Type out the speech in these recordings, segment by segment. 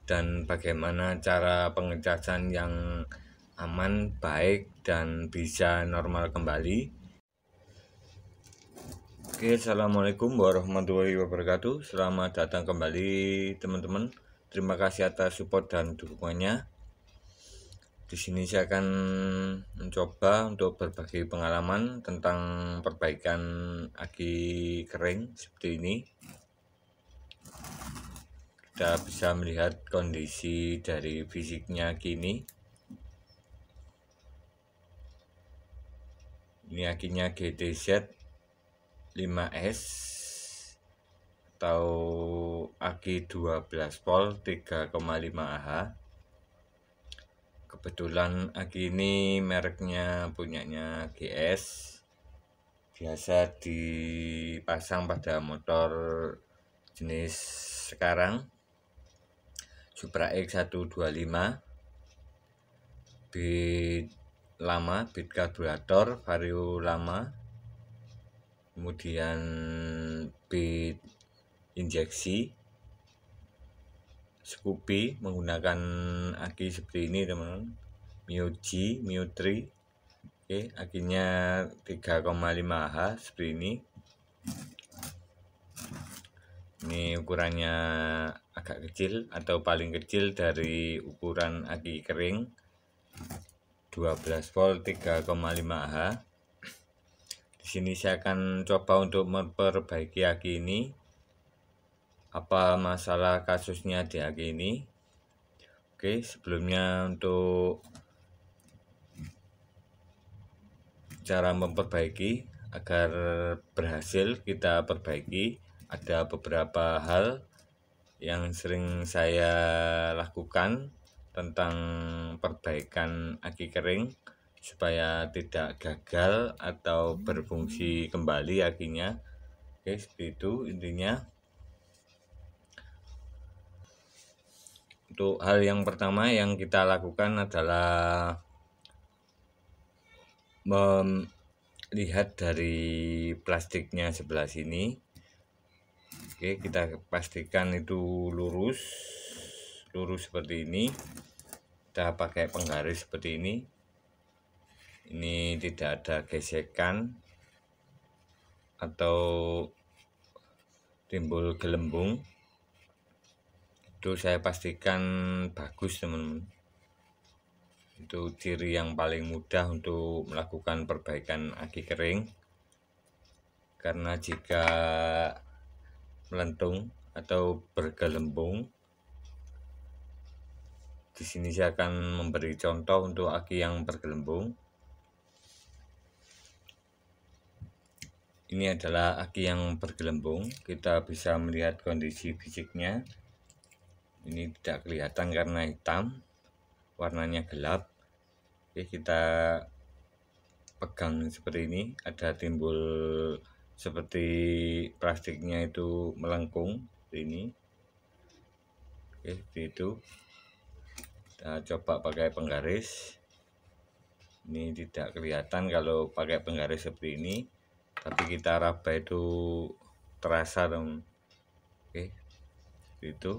dan bagaimana cara pengecasan yang aman, baik, dan bisa normal kembali. Oke, assalamualaikum warahmatullahi wabarakatuh. Selamat datang kembali teman-teman. Terima kasih atas support dan dukungannya. Di sini saya akan mencoba untuk berbagi pengalaman tentang perbaikan aki kering seperti ini. Kita bisa melihat kondisi dari fisiknya kini. Ini akinya GTZ 5S atau aki 12 volt 3,5 Ah. Kebetulan aki ini mereknya punyanya GS, biasa dipasang pada motor jenis sekarang Supra X125, bit lama, bit karburator vario lama, kemudian bit injeksi Scoopy menggunakan aki seperti ini teman-teman, Mio G, Mio 3. Oke, akinya 3,5 Ah seperti ini. Ini ukurannya agak kecil atau paling kecil dari ukuran aki kering 12 volt 3,5 Ah. Di sini saya akan coba untuk memperbaiki aki ini. Apa masalah kasusnya di aki ini? Oke, sebelumnya untuk cara memperbaiki agar berhasil kita perbaiki, ada beberapa hal yang sering saya lakukan tentang perbaikan aki kering supaya tidak gagal atau berfungsi kembali akinya. Oke, seperti itu intinya. Untuk hal yang pertama yang kita lakukan adalah melihat dari plastiknya sebelah sini. Oke, kita pastikan itu lurus seperti ini. Kita pakai penggaris seperti ini. Ini tidak ada gesekan atau timbul gelembung. Itu saya pastikan bagus teman-teman. Itu ciri yang paling mudah untuk melakukan perbaikan aki kering. Karena jika melentung atau bergelembung, di sini saya akan memberi contoh untuk aki yang bergelembung. Ini adalah aki yang bergelembung. Kita bisa melihat kondisi fisiknya. Ini tidak kelihatan karena hitam, warnanya gelap. Oke, kita pegang seperti ini, ada timbul seperti plastiknya itu melengkung seperti ini. Oke, seperti itu. Kita coba pakai penggaris. Ini tidak kelihatan kalau pakai penggaris seperti ini, tapi kita raba itu terasa dong. Oke, seperti itu.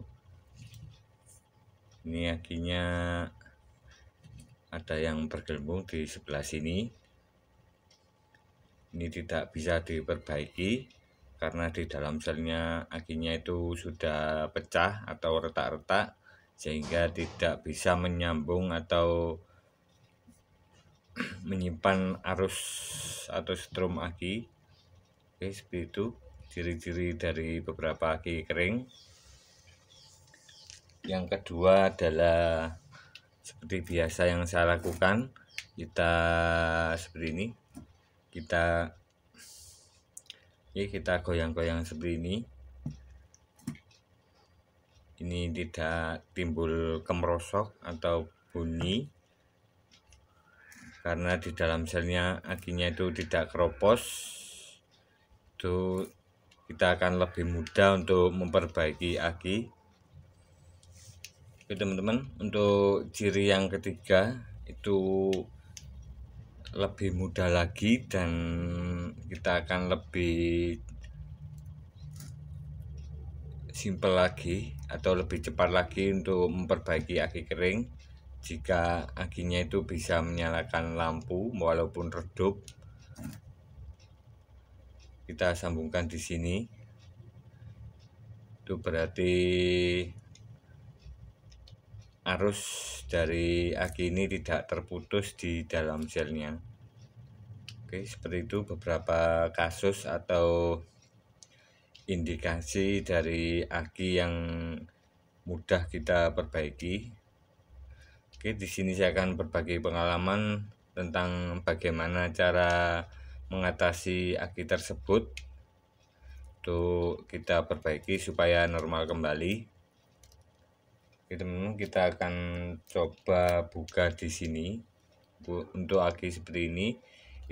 Ini akinya ada yang bergelembung di sebelah sini. Ini tidak bisa diperbaiki karena di dalam selnya akinya itu sudah pecah atau retak-retak, sehingga tidak bisa menyambung atau menyimpan arus atau strom aki. Oke, seperti itu ciri-ciri dari beberapa aki kering. Yang kedua adalah seperti biasa yang saya lakukan, kita seperti ini, kita goyang-goyang seperti ini. Ini tidak timbul kemerosok atau bunyi karena di dalam selnya akinya itu tidak keropos. Itu kita akan lebih mudah untuk memperbaiki aki. Oke teman-teman, untuk ciri yang ketiga itu lebih mudah lagi dan kita akan lebih simpel lagi atau lebih cepat lagi untuk memperbaiki aki kering. Jika akinya itu bisa menyalakan lampu walaupun redup, kita sambungkan di sini. Itu berarti arus dari aki ini tidak terputus di dalam selnya. Oke, seperti itu beberapa kasus atau indikasi dari aki yang mudah kita perbaiki. Oke, di sini saya akan berbagi pengalaman tentang bagaimana cara mengatasi aki tersebut untuk kita perbaiki supaya normal kembali. Oke, teman-teman, kita akan coba buka di sini. Untuk aki seperti ini,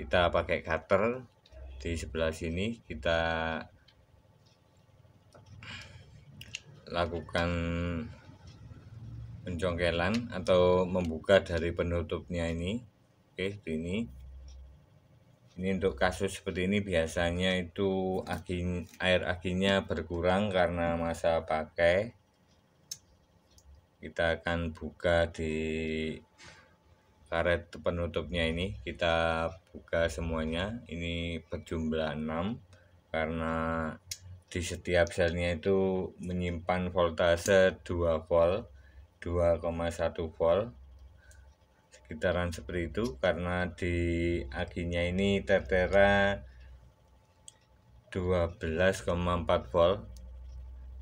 kita pakai cutter. Di sebelah sini kita lakukan pencongkelan atau membuka dari penutupnya ini. Oke, ini untuk kasus seperti ini biasanya itu air akinya berkurang karena masa pakai. Kita akan buka di karet penutupnya ini, kita buka semuanya. Ini berjumlah 6 karena di setiap selnya itu menyimpan voltase 2 volt, 2,1 volt, sekitaran seperti itu. Karena di akinya ini tertera 12,4 volt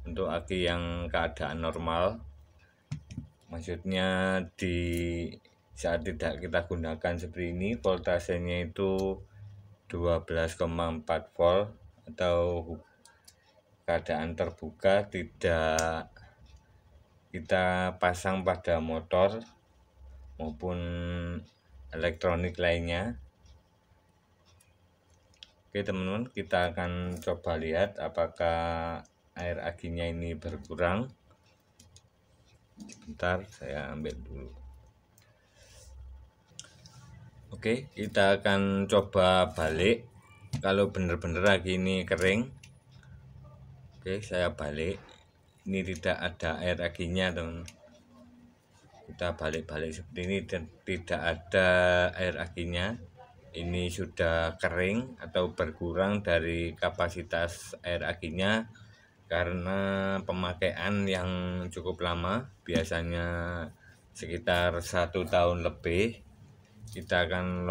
untuk aki yang keadaan normal. Maksudnya di saat tidak kita gunakan seperti ini, voltasenya itu 12,4 volt atau keadaan terbuka, tidak kita pasang pada motor maupun elektronik lainnya. Oke, teman-teman, kita akan coba lihat apakah air akinya ini berkurang. Sebentar, saya ambil dulu. Oke, kita akan coba balik. Kalau benar-benar aki ini kering, oke, saya balik. Ini tidak ada air akinya, teman. Kita balik-balik seperti ini dan tidak ada air akinya. Ini sudah kering atau berkurang dari kapasitas air akinya karena pemakaian yang cukup lama, biasanya sekitar 1 tahun lebih. Kita akan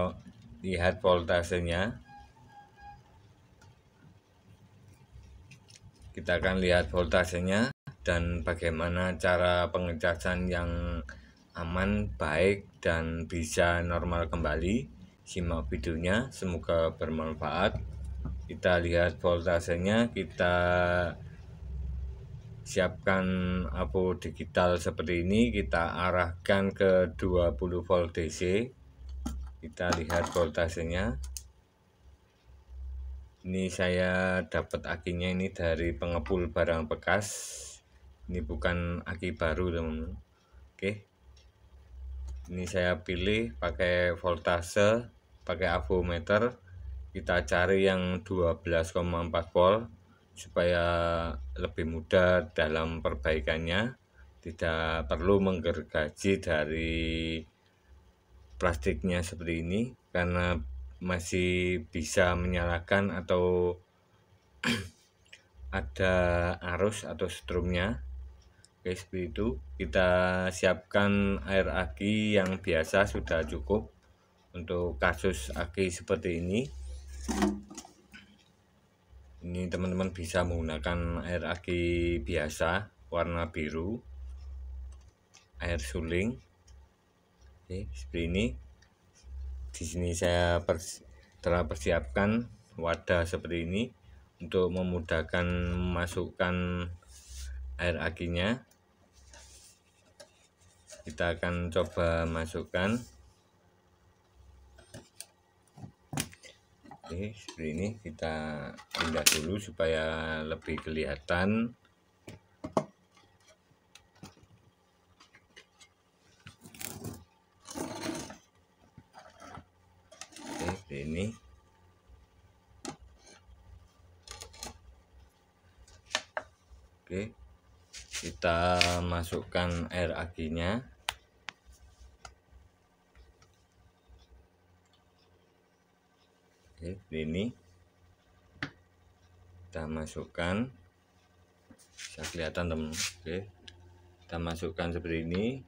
lihat voltasenya. Kita akan lihat voltasenya dan bagaimana cara pengecasan yang aman, baik, dan bisa normal kembali. Simak videonya, semoga bermanfaat. Kita lihat voltasenya, kita siapkan apo digital seperti ini, kita arahkan ke 20 volt DC. Kita lihat voltasenya. Ini saya dapat akinya ini dari pengepul barang bekas. Ini bukan aki baru, teman-teman. Oke. Ini saya pilih pakai voltase, pakai avometer. Kita cari yang 12,4 volt supaya lebih mudah dalam perbaikannya. Tidak perlu menggergaji dari plastiknya seperti ini karena masih bisa menyalakan atau ada arus atau strumnya. Oke, seperti itu. Kita siapkan air aki yang biasa sudah cukup untuk kasus aki seperti ini. Ini teman-teman bisa menggunakan air aki biasa warna biru, air suling. Oke, seperti ini. Di sini saya telah persiapkan wadah seperti ini untuk memudahkan memasukkan air akinya. Kita akan coba masukkan. Oke, seperti ini. Kita pindah dulu supaya lebih kelihatan. Ini oke, kita masukkan air akinya. Oke, ini kita masukkan, bisa kelihatan teman. Oke, kita masukkan seperti ini,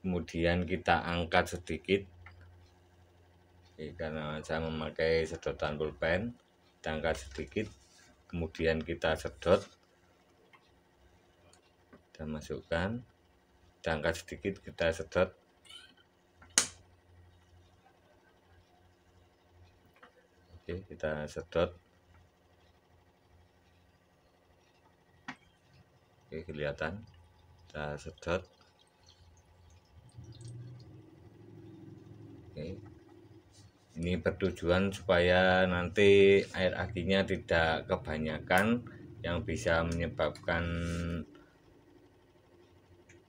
kemudian kita angkat sedikit. Oke, karena saya memakai sedotan pulpen, kita angkat sedikit, kemudian kita sedot, kita masukkan, kita angkat sedikit, kita sedot. Oke, kita sedot. Oke, kelihatan, kita sedot. Oke, ini bertujuan supaya nanti air akinya tidak kebanyakan yang bisa menyebabkan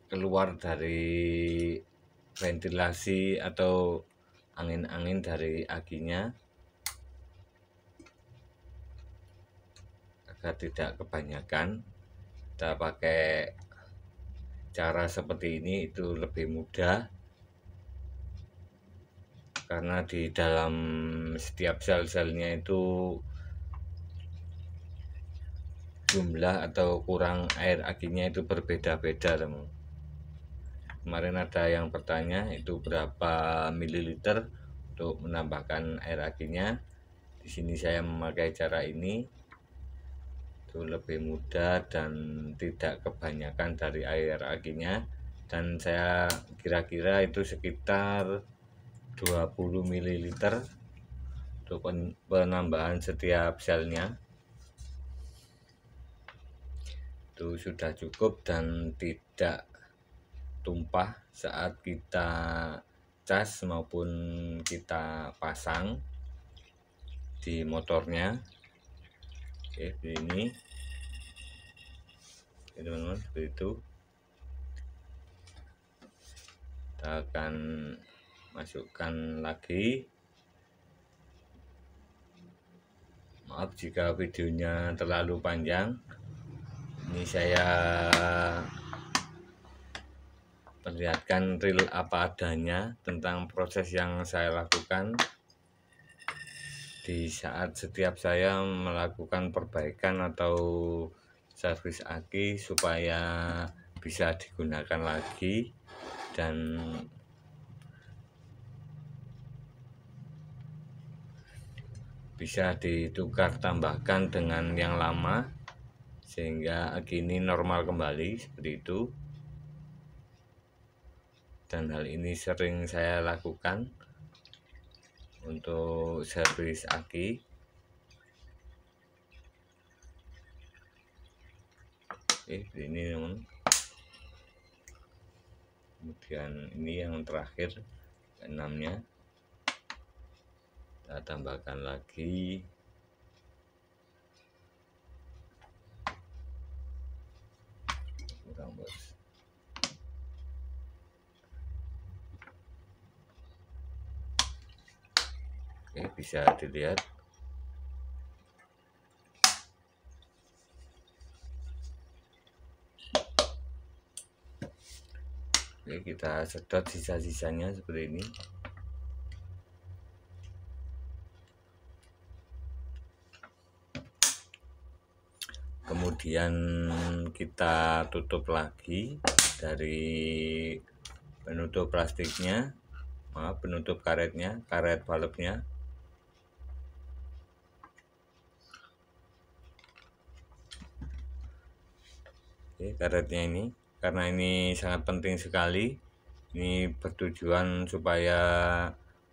keluar dari ventilasi atau angin-angin dari akinya, agar tidak kebanyakan. Kita pakai cara seperti ini itu lebih mudah, karena di dalam setiap sel-selnya itu jumlah atau kurang air akinya itu berbeda-beda, teman. Kemarin ada yang bertanya itu berapa mililiter untuk menambahkan air akinya. Di sini saya memakai cara ini, itu lebih mudah dan tidak kebanyakan dari air akinya, dan saya kira-kira itu sekitar 20 ml untuk penambahan setiap selnya. Itu sudah cukup dan tidak tumpah saat kita cas maupun kita pasang di motornya. Oke, ini teman-teman, seperti itu. Kita akan masukkan lagi. Maaf jika videonya terlalu panjang, ini saya perlihatkan real apa adanya tentang proses yang saya lakukan di saat setiap saya melakukan perbaikan atau servis aki supaya bisa digunakan lagi dan bisa ditukar tambahkan dengan yang lama sehingga aki ini normal kembali, seperti itu. Dan hal ini sering saya lakukan untuk servis aki. Oke, ini teman. Kemudian ini yang terakhir, keenamnya, kita tambahkan lagi. Kurang bos. Oke, bisa dilihat. Oke, kita sedot sisa-sisanya seperti ini. Kemudian kita tutup lagi dari penutup plastiknya, penutup karetnya, karet valve-nya. Oke, karetnya ini, karena ini sangat penting sekali. Ini bertujuan supaya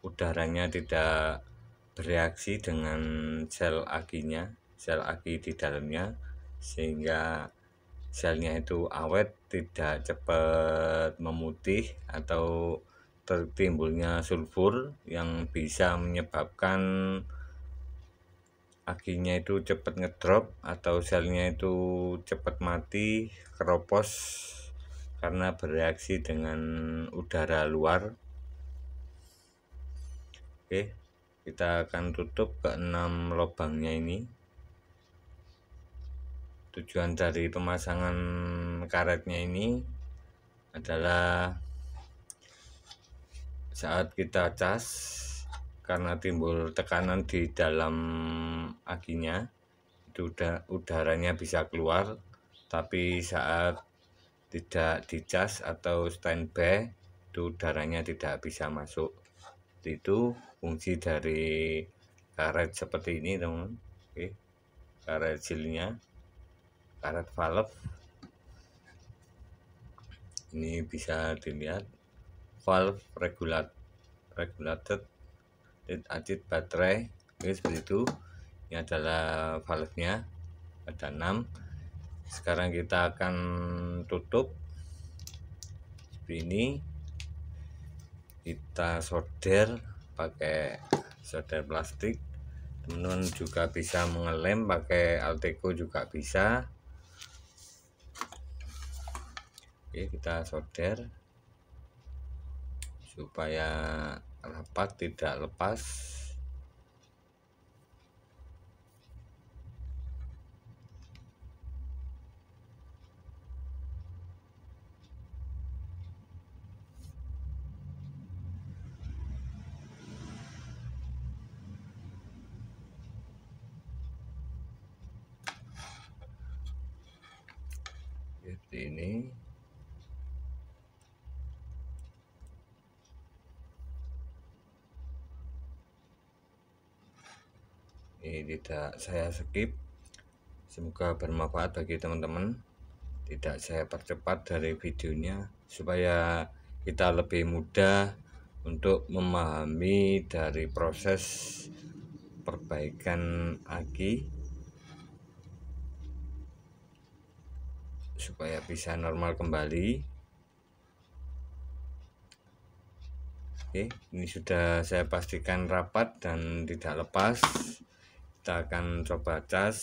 udaranya tidak bereaksi dengan sel akinya, sel aki di dalamnya, sehingga selnya itu awet, tidak cepat memutih atau tertimbulnya sulfur yang bisa menyebabkan akinya itu cepat ngedrop atau selnya itu cepat mati, keropos karena bereaksi dengan udara luar. Oke, kita akan tutup ke 6 lubangnya ini. Tujuan dari pemasangan karetnya ini adalah saat kita cas, karena timbul tekanan di dalam akinya, itu udaranya bisa keluar, tapi saat tidak dicas atau standby itu udaranya tidak bisa masuk. Itu fungsi dari karet seperti ini, teman-teman. Oke, karet silnya, karet valve ini bisa dilihat, valve regulated lead acid baterai. Oke, seperti itu. Ini adalah valve-nya, ada 6. Sekarang kita akan tutup seperti ini. Kita solder pakai solder plastik. Teman-teman juga bisa mengelem pakai Alteco juga bisa. Oke, kita solder supaya rapat, tidak lepas. Seperti ini. Ini tidak saya skip, semoga bermanfaat bagi teman-teman. Tidak saya percepat dari videonya supaya kita lebih mudah untuk memahami dari proses perbaikan aki supaya bisa normal kembali. Oke, ini sudah saya pastikan rapat dan tidak lepas. Kita akan coba cas.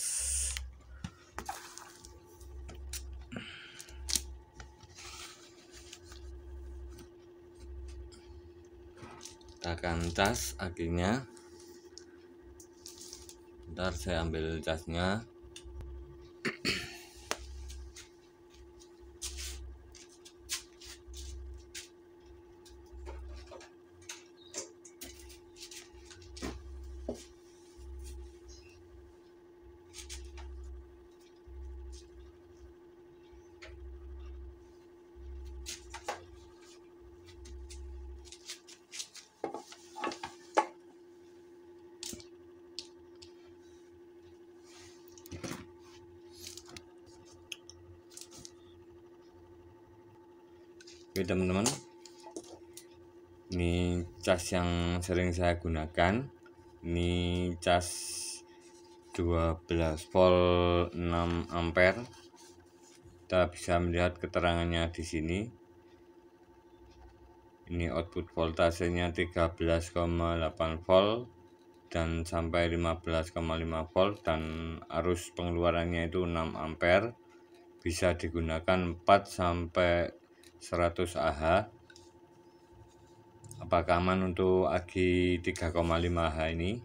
Kita akan cas akinya. Bentar, saya ambil casnya. Oke teman-teman, ini cas yang sering saya gunakan. Ini cas 12 volt 6 ampere. Kita bisa melihat keterangannya di sini. Ini output voltasenya 13,8 volt dan sampai 15,5 volt, dan arus pengeluarannya itu 6 ampere. Bisa digunakan 4 sampai 100 Ah. Apakah aman untuk aki 3,5 Ah ini?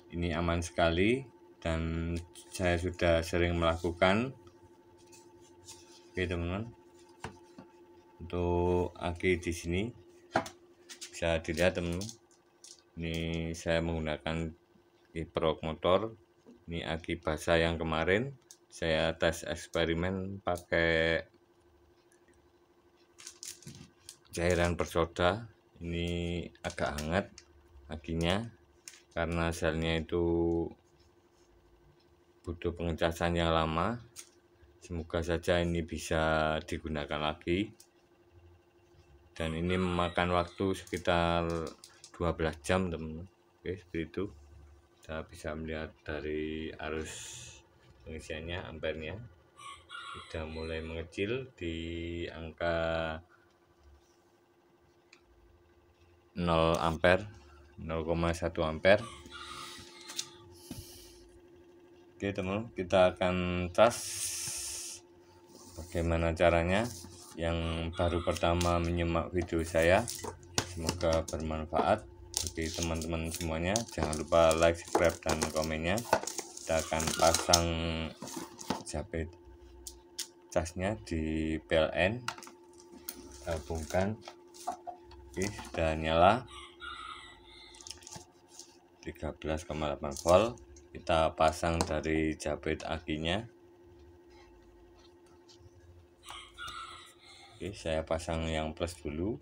Ini aman sekali dan saya sudah sering melakukan. Oke teman-teman, untuk aki di sini bisa dilihat teman-teman. Ini saya menggunakan kiprok motor. Ini aki basah yang kemarin saya tes eksperimen pakai cairan bersoda. Ini agak hangat akinya karena selnya itu butuh pengecasan yang lama. Semoga saja ini bisa digunakan lagi, dan ini memakan waktu sekitar 12 jam teman-teman. Oke, seperti itu. Kita bisa melihat dari arus pengisiannya, ampernya sudah mulai mengecil di angka 0 ampere, 0,1 ampere. Oke teman-teman, kita akan cas. Bagaimana caranya? Yang baru pertama menyimak video saya, semoga bermanfaat bagi teman-teman semuanya. Jangan lupa like, subscribe, dan komennya. Kita akan pasang jepit casnya di PLN, gabungkan. Oke, sudah nyala 13,8 volt. Kita pasang dari jabet akinya. Oke, saya pasang yang plus dulu,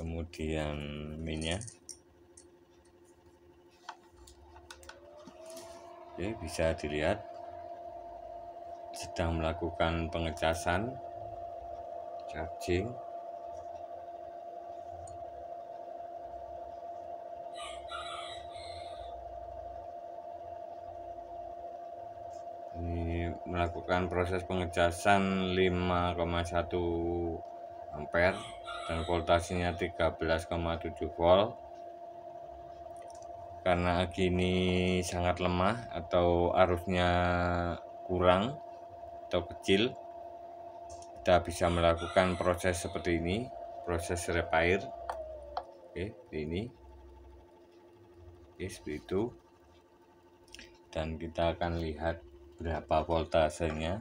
kemudian minnya. Oke, bisa dilihat sedang melakukan pengecasan charging. Ini melakukan proses pengecasan 5,1 ampere dan voltasenya 13,7 volt. Karena aki ini sangat lemah atau arusnya kurang atau kecil, kita bisa melakukan proses seperti ini, proses repair. Oke, ini. Oke, seperti itu. Dan kita akan lihat berapa voltasenya.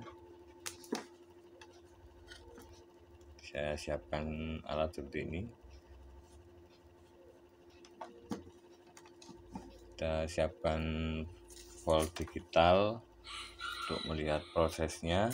Saya siapkan alat seperti ini. Kita siapkan volt digital untuk melihat prosesnya.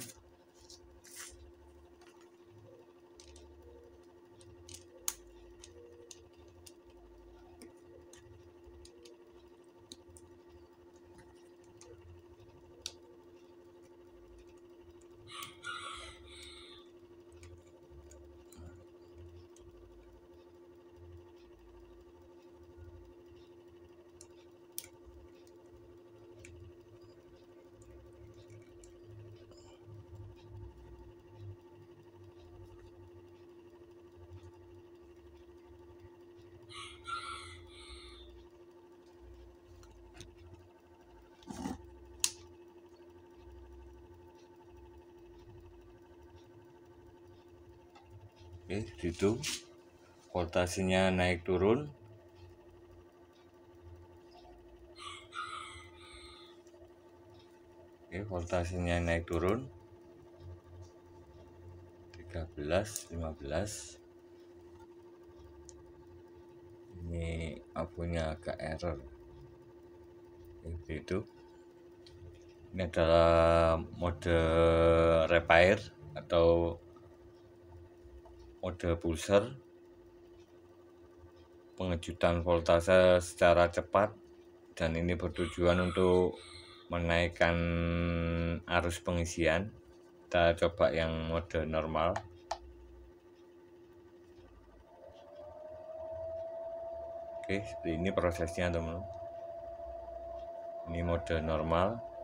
Oke, gitu. Voltasenya naik turun. Oke, voltasenya naik turun. 13, 15. Ini abunya agak error. Itu. Ini adalah mode repair atau mode pulser, pengejutan voltase secara cepat, dan ini bertujuan untuk menaikkan arus pengisian. Kita coba yang mode normal. Oke, seperti ini prosesnya teman-teman. Ini mode normal.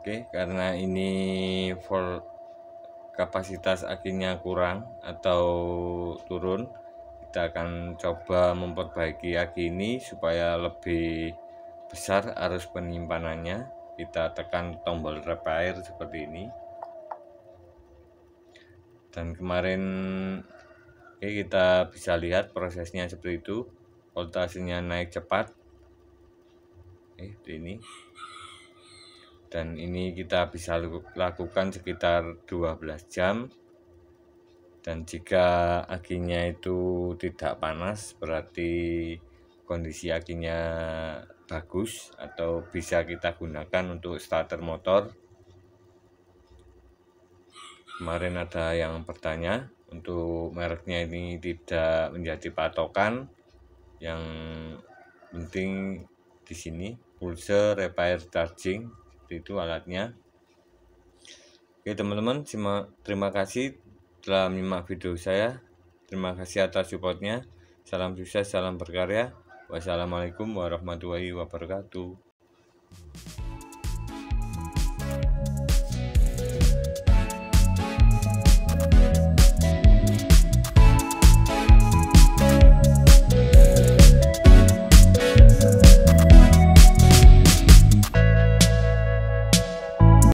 Oke, karena ini kapasitas akinya kurang atau turun, kita akan coba memperbaiki aki ini supaya lebih besar arus penyimpanannya. Kita tekan tombol repair seperti ini. Dan kemarin kita bisa lihat prosesnya seperti itu. Voltasenya naik cepat. Ini. Dan ini kita bisa lakukan sekitar 12 jam. Dan jika akinya itu tidak panas, berarti kondisi akinya bagus atau bisa kita gunakan untuk starter motor. Kemarin ada yang bertanya, untuk mereknya ini tidak menjadi patokan. Yang penting di sini pulser repair charging, itu alatnya. Oke teman-teman, terima kasih telah menyimak video saya. Terima kasih atas supportnya. Salam sukses, salam berkarya. Wassalamualaikum warahmatullahi wabarakatuh.